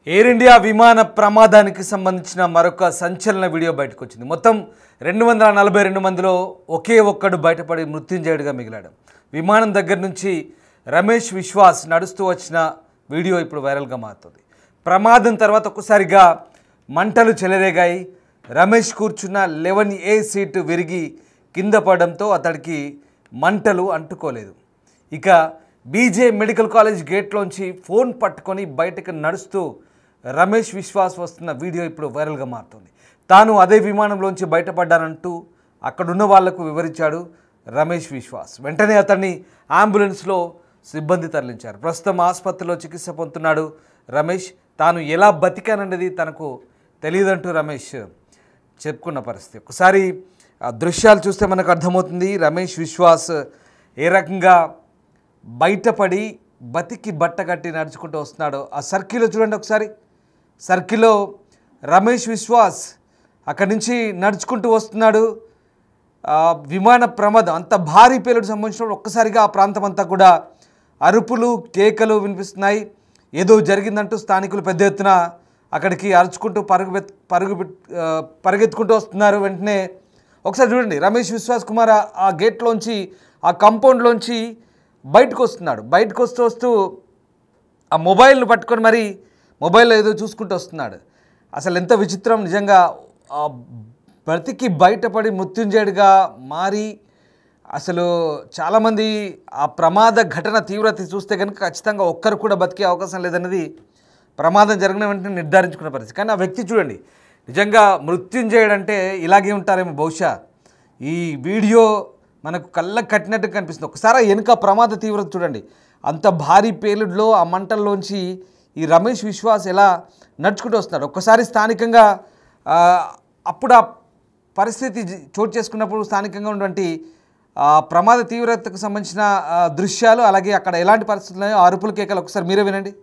Air India విమాన ప్రమాదానికి సంబంధించిన మరొక సంచలన వీడియో బయటకు వచ్చింది. మొత్తం 242 మందిలో ఒకే ఒక్కడు బయటపడి మృత్యుంజయుడిగా మిగిలాడు. విమానం దగ్గర నుంచి రమేష్ విశ్వాస్ నడుస్తూ వచ్చిన వీడియో ఇప్పుడు వైరల్గా మారుతుంది. ప్రమాదం తర్వాత ఒక్కసారిగా మంటలు చెలరేగాయి. రమేష్ కూర్చున్న 11A సీటు విరిగి కింద పడడంతో అతడికి మంటలు అంటుకోలేదు. ఇక బీజే మెడికల్ కాలేజ్ గేట్లోంచి ఫోన్ పట్టుకొని బయటకు నడుస్తూ రమేష్ విశ్వాస్ వస్తున్న వీడియో ఇప్పుడు వైరల్గా మారుతుంది. తాను అదే విమానంలోంచి బయటపడ్డానంటూ అక్కడున్న వాళ్లకు వివరించాడు రమేష్ విశ్వాస్. వెంటనే అతన్ని అంబులెన్స్లో సిబ్బంది తరలించారు. ప్రస్తుతం ఆసుపత్రిలో చికిత్స పొందుతున్నాడు రమేష్. తాను ఎలా బతికానన్నది తనకు తెలియదంటూ రమేష్ చెప్పుకున్న పరిస్థితి. ఒకసారి ఆ దృశ్యాలు చూస్తే మనకు అర్థమవుతుంది రమేష్ విశ్వాస్ ఏ రకంగా బయటపడి బతికి బట్టగట్టి నడుచుకుంటూ వస్తున్నాడు. ఆ సర్కిల్లో చూడండి ఒకసారి. సర్కిల్లో రమేష్ విశ్వాస్ అక్కడి నుంచి నడుచుకుంటూ వస్తున్నాడు. విమాన ప్రమాదం అంత భారీ పేలుడు సంబంధించినప్పుడు ఒక్కసారిగా ఆ ప్రాంతం అంతా కూడా అరుపులు కేకలు వినిపిస్తున్నాయి. ఏదో జరిగిందంటూ స్థానికులు పెద్ద ఎత్తున అక్కడికి అరుచుకుంటూ పరిగెత్తుకుంటూ వస్తున్నారు. వెంటనే ఒకసారి చూడండి, రమేష్ విశ్వాస్ కుమార్ ఆ గేట్లోంచి ఆ కాంపౌండ్లోంచి బయటకు వస్తున్నాడు. బయటకు వస్తూ ఆ మొబైల్ను పట్టుకొని మరి మొబైల్లో ఏదో చూసుకుంటూ వస్తున్నాడు. అసలు ఎంత విచిత్రం నిజంగా. బ్రతికి బయటపడి మృత్యుంజయుడిగా మారి అసలు చాలామంది ఆ ప్రమాద ఘటన తీవ్రత చూస్తే కనుక ఖచ్చితంగా ఒక్కరు కూడా బతికే అవకాశం లేదన్నది ప్రమాదం జరిగిన వెంటనే నిర్ధారించుకున్న పరిస్థితి. కానీ ఆ వ్యక్తి చూడండి, నిజంగా మృత్యుంజయుడు అంటే ఇలాగే ఉంటారేమో బహుశా. ఈ వీడియో మనకు కళ్ళకు కట్టినట్టు కనిపిస్తుంది. ఒకసారి వెనుక ప్రమాద తీవ్రత చూడండి. అంత భారీ పేలుడులో ఆ మంటల్లోంచి ఈ రమేష్ విశ్వాస్ ఎలా నడుచుకుంటూ వస్తున్నాడు. ఒక్కసారి స్థానికంగా అప్పుడు ఆ పరిస్థితి చోటు చేసుకున్నప్పుడు స్థానికంగా ఉన్నటువంటి ప్రమాద తీవ్రతకు సంబంధించిన దృశ్యాలు, అలాగే అక్కడ ఎలాంటి పరిస్థితులు ఉన్నాయో అరుపుల కేకలు ఒకసారి మీరే వినండి.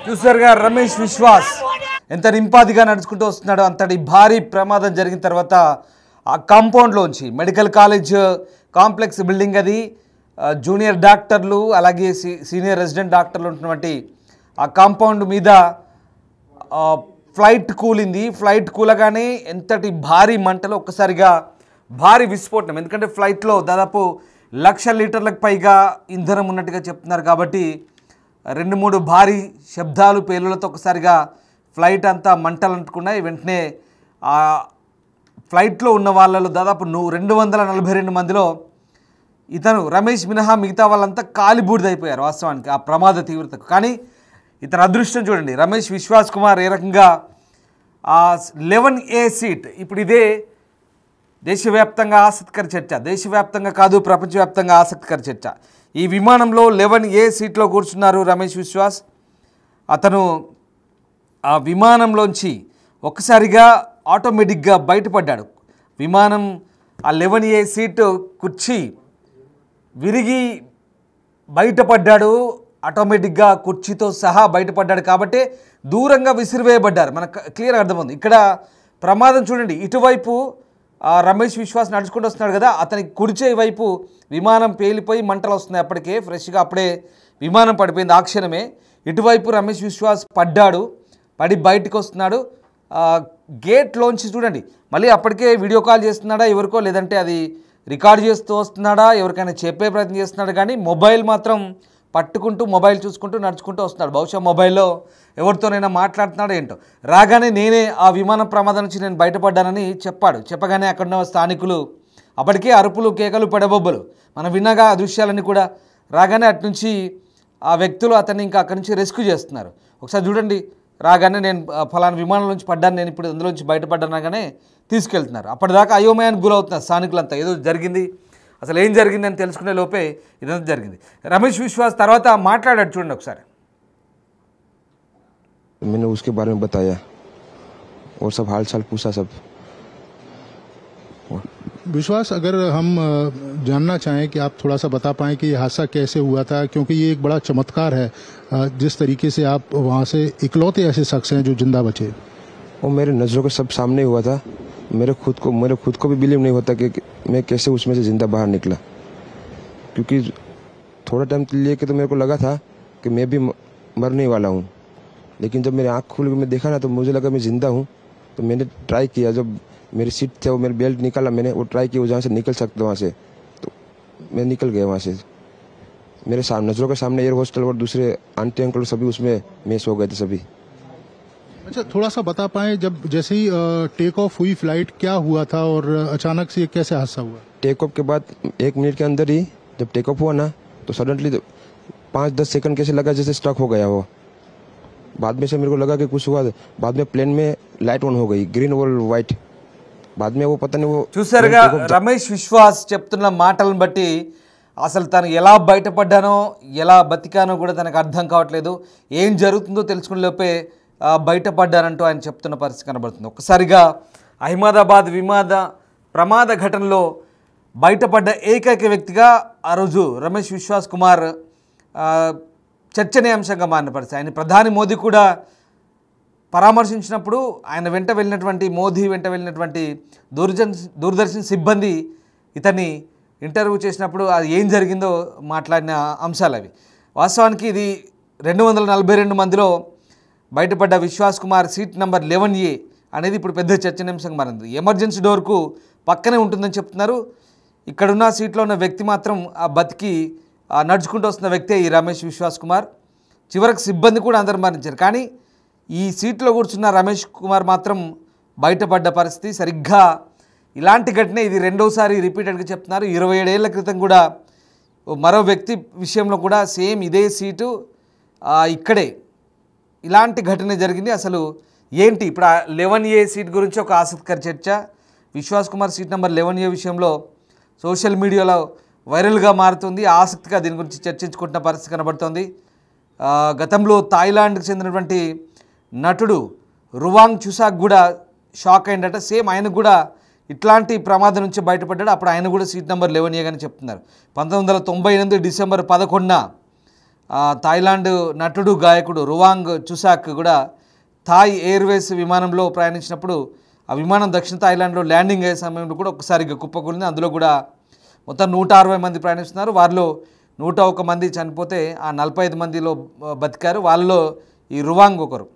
చూసారుగా రమేష్ విశ్వాస్ ఎంత నింపాదిగా నడుచుకుంటూ వస్తున్నాడు. అంతటి భారీ ప్రమాదం జరిగిన తర్వాత ఆ కాంపౌండ్లోంచి మెడికల్ కాలేజ్ కాంప్లెక్స్ బిల్డింగ్ అది, జూనియర్ డాక్టర్లు అలాగే సీనియర్ రెసిడెంట్ డాక్టర్లు ఉంటున్నటువంటి ఆ కాంపౌండ్ మీద ఫ్లైట్ కూలింది. ఫ్లైట్ కూలగానే ఎంతటి భారీ మంటలు, ఒక్కసారిగా భారీ విస్ఫోటనం. ఎందుకంటే ఫ్లైట్లో దాదాపు 1,00,000 లీటర్లకు పైగా ఇంధనం ఉన్నట్టుగా చెప్తున్నారు. కాబట్టి 2-3 భారీ శబ్దాలు పేలులతో ఒకసారిగా ఫ్లైట్ అంతా మంటలు అంటుకున్నాయి. వెంటనే ఆ ఫ్లైట్లో ఉన్న వాళ్ళలో దాదాపు 242 మందిలో ఇతను రమేష్ మినహా మిగతా వాళ్ళంతా కాలిబూడిదైపోయారు వాస్తవానికి ఆ ప్రమాద తీవ్రతకు. కానీ ఇతని అదృష్టం చూడండి, రమేష్ విశ్వాస్ కుమార్ ఏ రకంగా ఆ 11A సీట్ ఇప్పుడు ఇదే దేశవ్యాప్తంగా ఆసక్తికర చర్చ. దేశవ్యాప్తంగా కాదు, ప్రపంచవ్యాప్తంగా ఆసక్తికర చర్చ. ఈ విమానంలో 11A సీట్లో కూర్చున్నారు రమేష్ విశ్వాస్. అతను ఆ విమానంలోంచి ఒక్కసారిగా ఆటోమేటిక్గా బయటపడ్డాడు. విమానం ఆ 11A సీటు కుర్చీ విరిగి బయటపడ్డాడు. ఆటోమేటిక్గా కుర్చీతో సహా బయటపడ్డాడు కాబట్టి దూరంగా విసిరివేయబడ్డారు. మనకు క్లియర్గా అర్థమవుతుంది. ఇక్కడ ప్రమాదం చూడండి, ఇటువైపు రమేష్ విశ్వాస్ నడుచుకుంటూ వస్తున్నాడు కదా, అతనికి కుడిచే వైపు విమానం పేలిపోయి మంటలు వస్తున్నాయి. అప్పటికే ఫ్రెష్గా అప్పుడే విమానం పడిపోయింది ఆ క్షణమే. ఇటువైపు రమేష్ విశ్వాస్ పడ్డాడు, పడి బయటకు వస్తున్నాడు. గేట్లోంచి చూడండి, మళ్ళీ అప్పటికే వీడియో కాల్ చేస్తున్నాడా ఎవరికో, లేదంటే అది రికార్డ్ చేస్తూ వస్తున్నాడా, ఎవరికైనా చెప్పే ప్రయత్నం చేస్తున్నాడు, కానీ మొబైల్ మాత్రం పట్టుకుంటూ మొబైల్ చూసుకుంటూ నడుచుకుంటూ వస్తున్నాడు. బహుశా మొబైల్లో ఎవరితోనైనా మాట్లాడుతున్నాడో ఏంటో. రాగానే నేనే ఆ విమాన ప్రమాదం నుంచి నేను బయటపడ్డానని చెప్పాడు. చెప్పగానే అక్కడ ఉన్న స్థానికులు అప్పటికే అరుపులు, కేకలు, పెడబొబ్బలు మనం విన్నగా ఆ దృశ్యాలన్నీ కూడా. రాగానే అటు నుంచి ఆ వ్యక్తులు అతన్ని ఇంకా అక్కడి నుంచి రెస్క్యూ చేస్తున్నారు. ఒకసారి చూడండి, రాగానే నేను ఫలానా విమానం నుంచి పడ్డాను, నేను ఇప్పుడు అందులోంచి బయటపడ్డానగానే తీసుకెళ్తున్నారు. అప్పటిదాకా అయోమయానికి గురవుతున్నారు స్థానికులంతా. ఏదో జరిగింది, అసలు ఏం జరిగిందని తెలుసుకునే లోపే ఇదంతా జరిగింది. రమేష్ విశ్వాస్ తర్వాత మాట్లాడాడు, చూడండి ఒకసారి. मैंने उसके बारे में बताया और सब हाल चाल पूछा सब। विश्वास, अगर हम जानना चाहें कि आप थोड़ा सा बता पाएं कि ये हादसा कैसे हुआ था, क्योंकि ये एक बड़ा चमत्कार है जिस तरीके से आप वहाँ से इकलौते ऐसे शख्स हैं जो जिंदा बचे। वो मेरे नज़रों के सब सामने हुआ था। मेरे खुद को भी बिलीव नहीं होता कि मैं कैसे उसमें से जिंदा बाहर निकला, क्योंकि थोड़ा टाइम लिए कि तो मेरे को लगा था कि मैं भी मरने वाला हूँ, लेकिन जब मेरी आँख खुल के मैं देखा ना तो मुझे लगा मैं जिंदा हूँ। तो मैंने ट्राई किया, जब मेरी सीट थे वो मेरी बेल्ट निकाला, मैंने वो ट्राई किया जहाँ से निकल सकता वहाँ से, तो मैं निकल गया वहाँ से। मेरे नज़रों के सामने एयर होस्टल और दूसरे आंटी अंकल सभी उसमें मिस हो गए थे सभी। अच्छा, थोड़ा सा बता पाएं, जब जैसे ही टेक ऑफ हुई फ्लाइट, क्या हुआ था और अचानक से कैसे हादसा हुआ? टेक ऑफ के बाद 1 मिनट के अंदर ही जब टेक ऑफ हुआ ना तो सडनली 5-10 सेकंड कैसे लगा जैसे स्टक हो गया वो। बाद में से मेरे को लगा कि कुछ हुआ, बाद में प्लेन में लाइट ऑन हो गई, ग्रीन और वाइट। बाद में वो पता नहीं वो చూసారుగా రమేష్ విశ్వాస్ చెప్తున్న మాటలను బట్టి అసలు తను ఎలా బయటపడ్డానో ఎలా బతికానో కూడా తనకు అర్థం కావట్లేదు. ఏం జరుగుతుందో తెలుసుకునే లోపే బయటపడ్డానంటూ ఆయన చెప్తున్న పరిస్థితి కనబడుతుంది. ఒక్కసారిగా అహ్మదాబాద్ ప్రమాద ఘటనలో బయటపడ్డ ఏకైక వ్యక్తిగా ఆ రోజు రమేష్ విశ్వాస్ కుమార్ చర్చనీయాంశంగా మారిన పరిస్థితి. ఆయన ప్రధాని మోదీ కూడా పరామర్శించినప్పుడు ఆయన వెంట వెళ్ళినటువంటి మోదీ వెంట వెళ్ళినటువంటి దూరదర్శన్ సిబ్బంది ఇతన్ని ఇంటర్వ్యూ చేసినప్పుడు అది ఏం జరిగిందో మాట్లాడిన అంశాలు అవి. వాస్తవానికి ఇది 242 మందిలో బయటపడ్డ Vishwas Kumar seat number 11A అనేది ఇప్పుడు పెద్ద చర్చనీయాంశంగా మారింది. ఎమర్జెన్సీ డోర్కు పక్కనే ఉంటుందని చెప్తున్నారు. ఇక్కడున్న సీట్లో ఉన్న వ్యక్తి మాత్రం ఆ బతికి నడుచుకుంటూ వస్తున్న వ్యక్తే ఈ రమేష్ విశ్వాస్ కుమార్. చివరికి సిబ్బంది కూడా అందరు మరణించారు, కానీ ఈ సీట్లో కూర్చున్న రమేష్ కుమార్ మాత్రం బయటపడ్డ పరిస్థితి. సరిగ్గా ఇలాంటి ఘటనే ఇది రెండోసారి రిపీటెడ్గా చెప్తున్నారు. 27 ఏళ్ల క్రితం కూడా మరో వ్యక్తి విషయంలో కూడా సేమ్ ఇదే సీటు ఇక్కడే ఇలాంటి ఘటన జరిగింది. అసలు ఏంటి ఇప్పుడు 11A సీట్ గురించి ఒక ఆసక్తికర చర్చ. Vishwas Kumar seat number 11A విషయంలో సోషల్ మీడియాలో వైరల్గా మారుతుంది. ఆసక్తిగా దీని గురించి చర్చించుకుంటున్న పరిస్థితి కనబడుతోంది. గతంలో థాయిలాండ్కి చెందినటువంటి నటుడు రువాంగ్ చుసాక్ కూడా షాక్ అయిందట. సేమ్ ఆయనకు కూడా ఇట్లాంటి ప్రమాదం నుంచి బయటపడ్డాడు. అప్పుడు ఆయన కూడా సీట్ నెంబర్ 11A అని చెప్తున్నారు. 1998 డిసెంబర్ 11న థాయిలాండ్ నటుడు గాయకుడు రువాంగ్ చుసాక్ కూడా థాయ్ ఎయిర్వేస్ విమానంలో ప్రయాణించినప్పుడు ఆ విమానం దక్షిణ థాయిలాండ్లో ల్యాండింగ్ అయ్యే సమయంలో కూడా ఒకసారిగా కుప్పకూలింది. అందులో కూడా మొత్తం 160 మంది ప్రయాణిస్తున్నారు. వారిలో 101 మంది చనిపోతే ఆ 45 మందిలో బతికారు. వాళ్ళలో ఈ రువాంగ్ ఒకరు.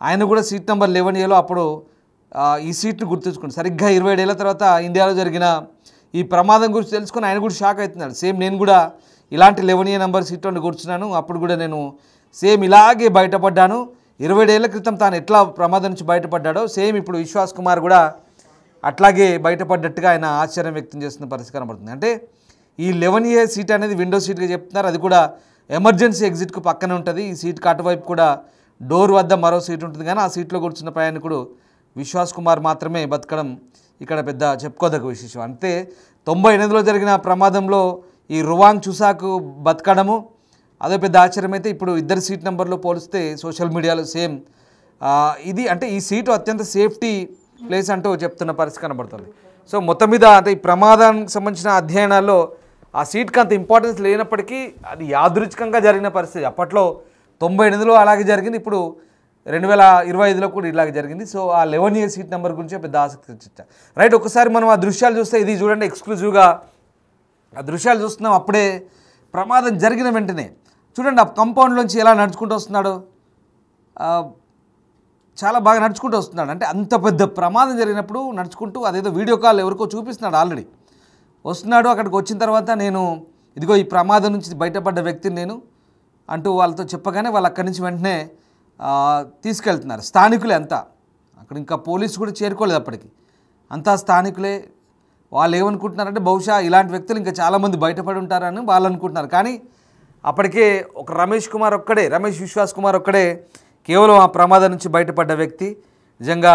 ఆయన కూడా సీట్ నెంబర్ 11Aలో అప్పుడు ఈ సీట్ను గుర్తుంచుకుని సరిగ్గా 27 ఏళ్ల తర్వాత ఇండియాలో జరిగిన ఈ ప్రమాదం గురించి తెలుసుకుని ఆయన కూడా షాక్ అవుతున్నాడు. సేమ్ నేను కూడా ఇలాంటి 11A నెంబర్ సీట్లో కూర్చున్నాను, అప్పుడు కూడా నేను సేమ్ ఇలాగే బయటపడ్డాను. 27 ఏళ్ల క్రితం తాను ఎట్లా ప్రమాదం నుంచి బయటపడ్డాడో సేమ్ ఇప్పుడు విశ్వాస్ కుమార్ కూడా అట్లాగే బయటపడ్డట్టుగా ఆయన ఆశ్చర్యం వ్యక్తం చేస్తున్న పరిస్థితి కనబడుతుంది. అంటే ఈ 11A సీట్ అనేది విండో సీట్గా చెప్తున్నారు. అది కూడా ఎమర్జెన్సీ ఎగ్జిట్కు పక్కనే ఉంటుంది. ఈ సీట్కి అటువైపు కూడా డోర్ వద్ద మరో సీట్ ఉంటుంది, కానీ ఆ సీట్లో కూర్చున్న ప్రయాణికుడు విశ్వాస్ కుమార్ మాత్రమే బతకడం ఇక్కడ పెద్ద చెప్పుకోదగ్గ విశేషం. అంటే 98లో జరిగిన ప్రమాదంలో ఈ రువాంగ్ చుసాకు బతకడము అదే పెద్ద ఆశ్చర్యం. అయితే ఇప్పుడు ఇద్దరు సీట్ నెంబర్లో పోలిస్తే సోషల్ మీడియాలో సేమ్ ఇది అంటే ఈ సీటు అత్యంత సేఫ్టీ ప్లేస్ అంటూ చెప్తున్న పరిస్థితి కనబడుతుంది. సో మొత్తం మీద అంటే ఈ ప్రమాదానికి సంబంధించిన అధ్యయనాల్లో ఆ సీట్కి అంత ఇంపార్టెన్స్ లేనప్పటికీ అది యాదృచ్ఛికంగా జరిగిన పరిస్థితి. అప్పట్లో 98లో అలాగే జరిగింది, ఇప్పుడు 2025లో కూడా ఇలాగే జరిగింది. సో ఆ 11A సీట్ నెంబర్ గురించి పెద్ద ఆసక్తి వచ్చింది. రైట్, ఒకసారి మనం ఆ దృశ్యాలు చూస్తే, ఇది చూడండి ఎక్స్క్లూజివ్గా ఆ దృశ్యాలు చూస్తున్నాం. అప్పుడే ప్రమాదం జరిగిన వెంటనే చూడండి ఆ కంపౌండ్లోంచి ఎలా నడుచుకుంటూ వస్తున్నాడు, చాలా బాగా నడుచుకుంటూ వస్తున్నాడు. అంటే అంత పెద్ద ప్రమాదం జరిగినప్పుడు నడుచుకుంటూ, అదేదో వీడియో కాల్ ఎవరికో చూపిస్తున్నాడు, ఆల్రెడీ వస్తున్నాడు. అక్కడికి వచ్చిన తర్వాత నేను ఇదిగో ఈ ప్రమాదం నుంచి బయటపడ్డ వ్యక్తిని నేను అంటూ వాళ్ళతో చెప్పగానే వాళ్ళు అక్కడి నుంచి వెంటనే తీసుకెళ్తున్నారు. స్థానికులే అంతా, అక్కడ ఇంకా పోలీసు కూడా చేరుకోలేదు అప్పటికి, అంతా స్థానికులే. వాళ్ళు ఏమనుకుంటున్నారంటే బహుశా ఇలాంటి వ్యక్తులు ఇంకా చాలామంది బయటపడి ఉంటారని వాళ్ళు అనుకుంటున్నారు. కానీ అప్పటికే ఒక రమేష్ విశ్వాస్ కుమార్ ఒక్కడే కేవలం ఆ ప్రమాదం నుంచి బయటపడ్డ వ్యక్తి. నిజంగా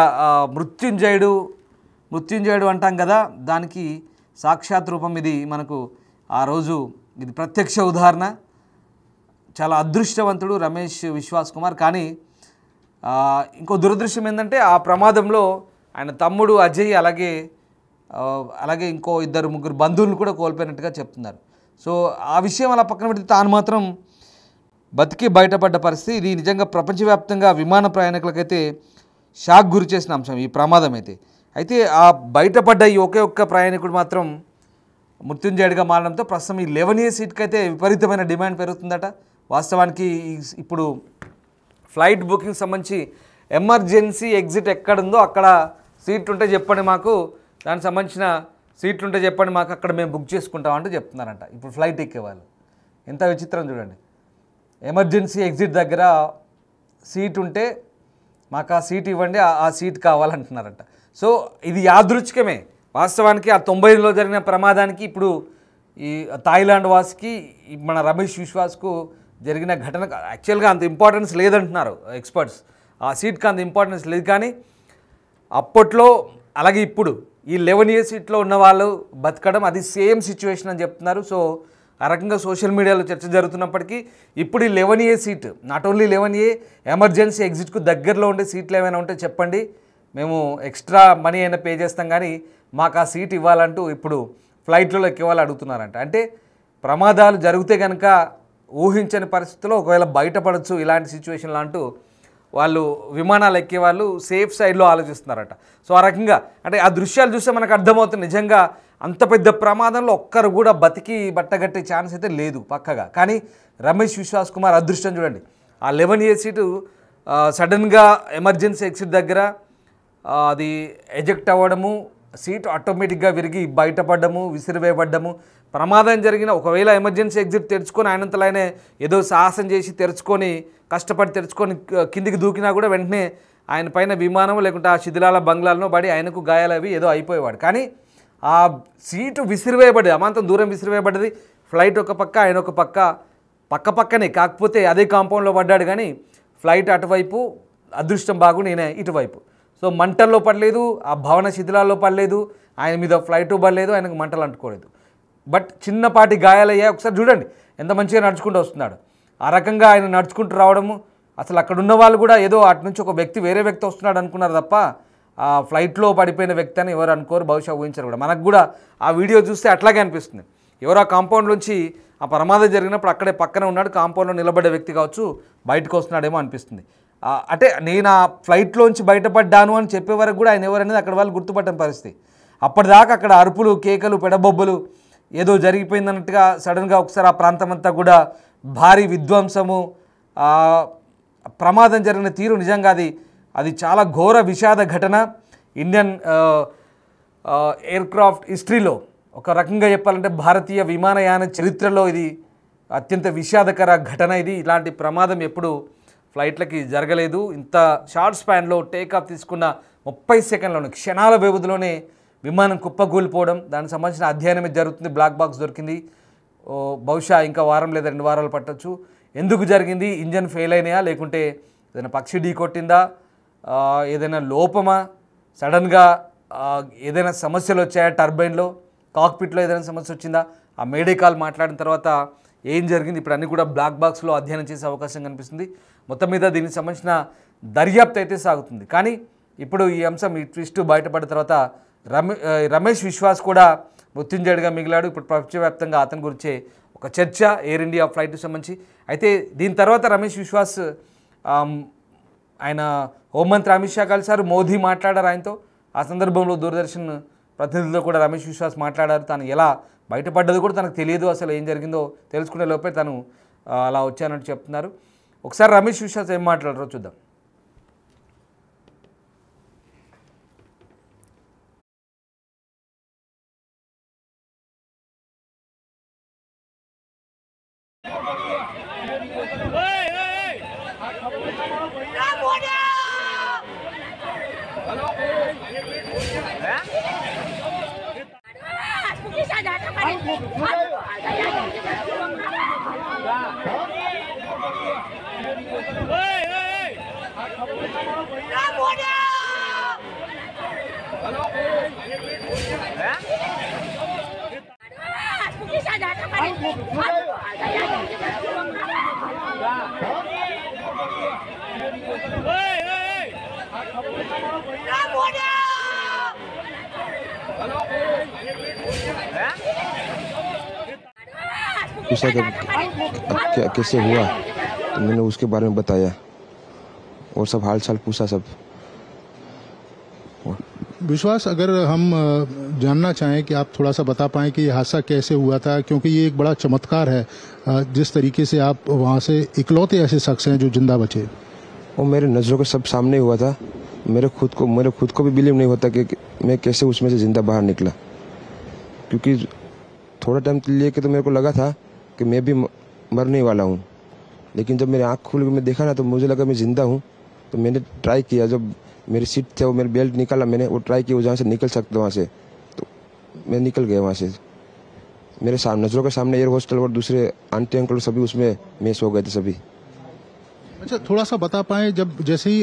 మృత్యుంజయుడు అంటాం కదా, దానికి సాక్షాత్ రూపం ఇది. మనకు ఆ రోజు ఇది ప్రత్యక్ష ఉదాహరణ. చాలా అదృష్టవంతుడు రమేష్ విశ్వాస్ కుమార్. కానీ ఇంకో దురదృష్టం ఏంటంటే ఆ ప్రమాదంలో ఆయన తమ్ముడు అజయ్ అలాగే ఇంకో 2-3 బంధువులను కూడా కోల్పోయినట్టుగా చెప్తున్నారు. సో ఆ విషయం అలా పక్కన పెడితే తాను మాత్రం బతికి బయటపడ్డ పరిస్థితి. ఇది నిజంగా ప్రపంచవ్యాప్తంగా విమాన ప్రయాణికులకైతే షాక్ గురి చేసిన అంశం ఈ ప్రమాదం అయితే ఆ బయటపడ్డ ఈ ఒకే ఒక్క ప్రయాణికుడు మాత్రం మృత్యుంజయుడిగా మారడంతో ప్రస్తుతం ఈ 11A సీట్కి అయితే విపరీతమైన డిమాండ్ పెరుగుతుందట. వాస్తవానికి ఇప్పుడు ఫ్లైట్ బుకింగ్ సంబంధించి ఎమర్జెన్సీ ఎగ్జిట్ ఎక్కడుందో అక్కడ సీట్ ఉంటే చెప్పండి మాకు, దానికి సంబంధించిన సీట్లు ఉంటే చెప్పండి మాకు, అక్కడ మేము బుక్ చేసుకుంటామంటూ చెప్తున్నారంట ఇప్పుడు ఫ్లైట్ ఎక్కేవాళ్ళు. ఎంత విచిత్రం చూడండి, ఎమర్జెన్సీ ఎగ్జిట్ దగ్గర సీట్ ఉంటే మాకు ఆ సీట్ ఇవ్వండి, ఆ సీట్ కావాలంటున్నారంట. సో ఇది యాదృచ్ఛికమే. వాస్తవానికి ఆ 90లో జరిగిన ప్రమాదానికి ఇప్పుడు ఈ థాయిలాండ్ వాసికి మన రమేష్ విశ్వాస్కు జరిగిన ఘటన యాక్చువల్గా అంత ఇంపార్టెన్స్ లేదంటున్నారు ఎక్స్పర్ట్స్. ఆ సీట్కి అంత ఇంపార్టెన్స్ లేదు. కానీ అప్పట్లో అలాగే ఇప్పుడు ఈ 11A సీట్లో ఉన్న వాళ్ళు బతకడం అది సేమ్ సిచ్యువేషన్ అని చెప్తున్నారు. సో ఆ రకంగా సోషల్ మీడియాలో చర్చ జరుగుతున్నప్పటికీ ఇప్పుడు ఈ 11A seat, not only 11A, emergency ఎగ్జిట్కు దగ్గరలో ఉండే సీట్లు ఏమైనా ఉంటే చెప్పండి, మేము ఎక్స్ట్రా మనీ అయినా పే చేస్తాం, కానీ మాకు ఆ సీట్ ఇవ్వాలంటూ ఇప్పుడు ఫ్లైట్లలో ఎక్కేవాళ్ళు అడుగుతున్నారంట. అంటే ప్రమాదాలు జరిగితే కనుక ఊహించని పరిస్థితుల్లో ఒకవేళ బయటపడవచ్చు ఇలాంటి సిచ్యువేషన్లు అంటూ వాళ్ళు విమానాలు ఎక్కేవాళ్ళు సేఫ్ సైడ్లో ఆలోచిస్తున్నారట. సో ఆ రకంగా అంటే ఆ దృశ్యాలు చూస్తే మనకు అర్థమవుతుంది నిజంగా అంత పెద్ద ప్రమాదంలో ఒక్కరు కూడా బతికి బట్టగట్టే ఛాన్స్ అయితే లేదు పక్కగా. కానీ రమేష్ విశ్వాస్ కుమార్ అదృష్టం చూడండి, ఆ 11A సీటు సడన్గా ఎమర్జెన్సీ ఎగ్జిట్ దగ్గర అది ఎజెక్ట్ అవ్వడము, సీటు ఆటోమేటిక్గా విరిగి బయటపడ్డము, విసిరివేయబడ్డము. ప్రమాదం జరిగిన ఒకవేళ ఎమర్జెన్సీ ఎగ్జిట్ తెరుచుకొని ఆయనంతలానే ఏదో సాహసం చేసి తెరుచుకొని కష్టపడి తెరుచుకొని కిందికి దూకినా కూడా వెంటనే ఆయన పైన విమానం లేకుంటే ఆ శిథిలాల బంగ్లాలను పడి ఆయనకు గాయాలు అవి ఏదో అయిపోయేవాడు. కానీ ఆ సీటు విసిరివేయబడి అమాంతం దూరం విసిరివేయబడ్డది. ఫ్లైట్ ఒక పక్క, ఆయన ఒక పక్కనే, కాకపోతే అదే కాంపౌండ్లో పడ్డాడు. కానీ ఫ్లైట్ అటువైపు, అదృష్టం బాగుండి ఈయన ఇటువైపు. సో మంటల్లో పడలేదు, ఆ భవన శిథిలాల్లో పడలేదు, ఆయన మీద ఫ్లైటు పడలేదు, ఆయనకు మంటలు అంటుకోలేదు. బట్ చిన్నపాటి గాయాలయ్యాయి. ఒకసారి చూడండి ఎంత మంచిగా నడుచుకుంటూ వస్తున్నాడు. ఆ రకంగా ఆయన నడుచుకుంటూ రావడము, అసలు అక్కడ ఉన్న వాళ్ళు కూడా ఏదో అటు నుంచి ఒక వ్యక్తి వేరే వ్యక్తి వస్తున్నాడు అనుకున్నారు తప్ప ఆ ఫ్లైట్లో పడిపోయిన వ్యక్తి అని ఎవరు అనుకోరు, బహుశా ఊహించారు కూడా. మనకు కూడా ఆ వీడియో చూస్తే అట్లాగే అనిపిస్తుంది. ఎవరో ఆ కాంపౌండ్లోంచి ఆ ప్రమాదం జరిగినప్పుడు అక్కడే పక్కన ఉన్నాడు, కాంపౌండ్లో నిలబడ్డ వ్యక్తి కావచ్చు, బయటకు వస్తున్నాడేమో అనిపిస్తుంది. అంటే నేను ఆ ఫ్లైట్లోంచి బయటపడ్డాను అని చెప్పే వరకు కూడా ఆయన ఎవరనేది అక్కడ వాళ్ళు గుర్తుపట్టని పరిస్థితి. అప్పటిదాకా అక్కడ అరుపులు, కేకలు, పెడబొబ్బలు ఏదో జరిగిపోయిందన్నట్టుగా సడన్గా ఒకసారి ఆ ప్రాంతం అంతా కూడా భారీ విధ్వంసము, ప్రమాదం జరిగిన తీరు నిజంగా అది చాలా ఘోర విషాద ఘటన. ఇండియన్ ఎయిర్క్రాఫ్ట్ హిస్టరీలో ఒక రకంగా చెప్పాలంటే భారతీయ విమానయాన చరిత్రలో ఇది అత్యంత విషాదకర ఘటన. ఇలాంటి ప్రమాదం ఎప్పుడు ఫ్లైట్లకి జరగలేదు. ఇంత షార్ట్ స్పాన్లో టేకాఫ్ తీసుకున్న 30 సెకండ్లోనే, క్షణాల వ్యవధిలోనే విమానం కుప్పకూలిపోవడం, దానికి సంబంధించిన అధ్యయనం జరుగుతుంది. బ్లాక్ బాక్స్ దొరికింది. బహుశా ఇంకా వారం లేదా 2 వారాలు పట్టొచ్చు. ఎందుకు జరిగింది? ఇంజన్ ఫెయిల్ అయినాయా, లేకుంటే ఏదైనా పక్షి ఢీ కొట్టిందా, ఏదైనా లోపమా, సడన్గా ఏదైనా సమస్యలు వచ్చాయా, టర్బైన్లో, కాక్పిట్లో ఏదైనా సమస్య వచ్చిందా, ఆ మేడే కాల్ మాట్లాడిన తర్వాత ఏం జరిగింది, ఇప్పుడు అన్నీ కూడా బ్లాక్ బాక్స్లో అధ్యయనం చేసే అవకాశం కనిపిస్తుంది. మొత్తం మీద దీనికి సంబంధించిన దర్యాప్తు అయితే సాగుతుంది. కానీ ఇప్పుడు ఈ అంశం, ఈ ట్విస్ట్ బయటపడిన తర్వాత రమేష్ విశ్వాస్ కూడా మృత్యుంజయుడిగా మిగిలాడు. ఇప్పుడు ప్రపంచవ్యాప్తంగా అతని గురించే ఒక చర్చ ఎయిర్ ఇండియా ఫ్లైట్కి సంబంధించి. అయితే దీని తర్వాత రమేష్ విశ్వాస్ ఆయన హోంమంత్రి అమిత్ షా కలిశారు, మోదీ మాట్లాడారు ఆయనతో. ఆ సందర్భంలో దూరదర్శన్ ప్రతినిధులతో కూడా రమేష్ విశ్వాస్ మాట్లాడారు. తను ఎలా బయటపడ్డది కూడా తనకు తెలియదు, అసలు ఏం జరిగిందో తెలుసుకునే లోపే తను అలా వచ్చానంటూ చెప్తున్నారు. ఒకసారి రమేష్ విశ్వాస్ ఏం మాట్లాడారో చూద్దాం. पूछा कि कैसे हुआ, तो मैंने उसके बारे में बताया और सब हाल चाल पूछा सब। विश्वास, अगर हम जानना चाहें कि आप थोड़ा सा बता पाएं कि ये हादसा कैसे हुआ था, क्योंकि ये एक बड़ा चमत्कार है जिस तरीके से आप वहां से इकलौते ऐसे शख्स हैं जो जिंदा बचे। वो मेरे नज़रों के सब सामने हुआ था। मेरे खुद को भी बिलीव नहीं होता कि मैं कैसे उसमें से जिंदा बाहर निकला, क्योंकि थोड़ा टाइम लिए कि तो मेरे को लगा था कि मैं भी मरने वाला हूँ, लेकिन जब मेरी आँख खुल के मैं देखा ना तो मुझे लगा मैं ज़िंदा हूँ। तो मैंने ट्राई किया, जब मेरी सीट थे वो मेरी बेल्ट निकाला, मैंने वो ट्राई किया जहाँ से निकल सकता वहाँ से, तो मैं निकल गया वहाँ से। मेरे नज़रों के सामने एयर होस्टल और दूसरे आंटी अंकल सभी उसमें मैच हो गए थे सभी। अच्छा, थोड़ा सा बता पाएं, जब जैसे ही